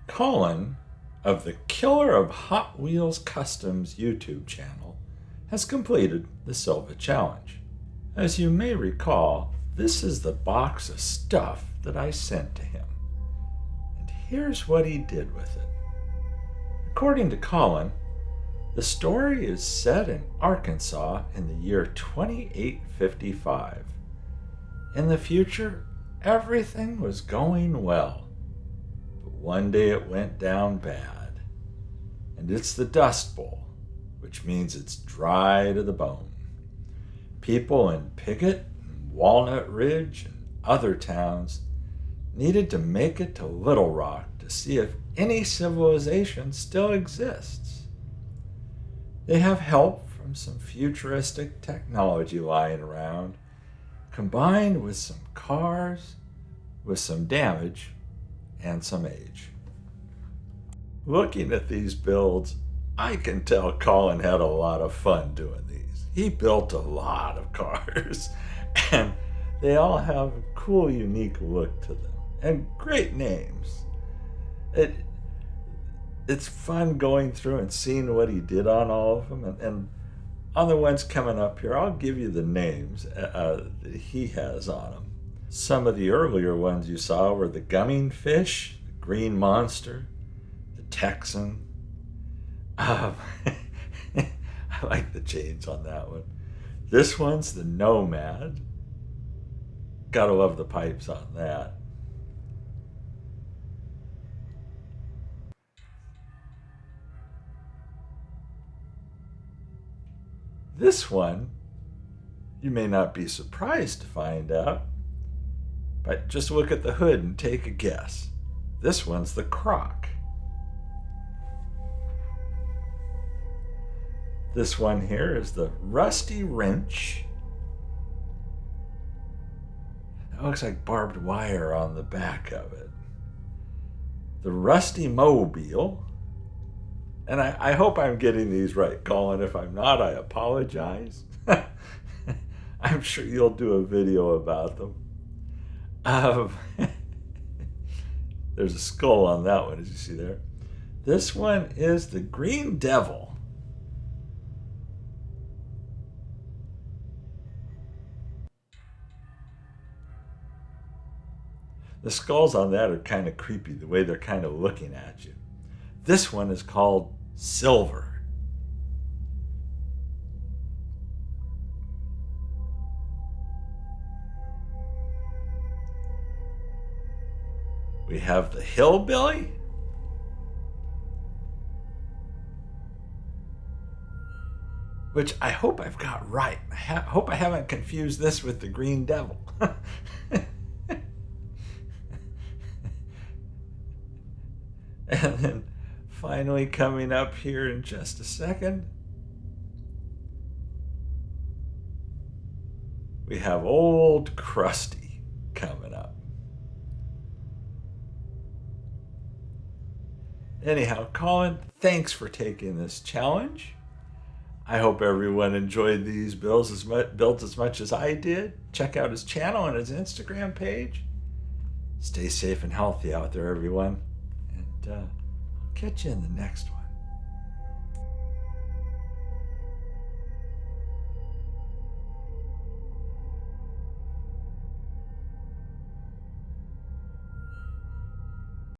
Colin of the Killer of Hot Wheels Customs YouTube channel has completed the Silva challenge. As you may recall, this is the box of stuff that I sent to him. And here's what he did with it. According to Colin, the story is set in Arkansas in the year 2855. In the future, everything was going well. But one day it went down bad. And it's the Dust Bowl, which means it's dry to the bone. People in Piggott and Walnut Ridge and other towns needed to make it to Little Rock to see if any civilization still exists. They have help from some futuristic technology lying around, combined with some cars, with some damage, and some age. Looking at these builds, I can tell Colin had a lot of fun doing these. He built a lot of cars, and they all have a cool, unique look to them, and great names. It's fun going through and seeing what he did on all of them, and on the ones coming up here, I'll give you the names that he has on them. Some of the earlier ones you saw were the Gumming Fish, the Green Monster, the Texan. I like the chains on that one. This one's the Nomad. Gotta love the pipes on that. This one, you may not be surprised to find out, but just look at the hood and take a guess. This one's the Croc. This one here is the Rusty Wrench. That looks like barbed wire on the back of it. The Rusty Mobile. And I hope I'm getting these right, Colin. If I'm not, I apologize. I'm sure you'll do a video about them. There's a skull on that one, as you see there. This one is the Green Devil. The skulls on that are kind of creepy, the way they're kind of looking at you. This one is called Silva. We have the Hillbilly. Which I hope I've got right. I hope I haven't confused this with the Green Devil. And then finally coming up here in just a second, we have Old Krusty coming up. Anyhow, Colin, thanks for taking this challenge. I hope everyone enjoyed these builds as much as I did. Check out his channel and his Instagram page. Stay safe and healthy out there, everyone. And I'll catch you in the next one.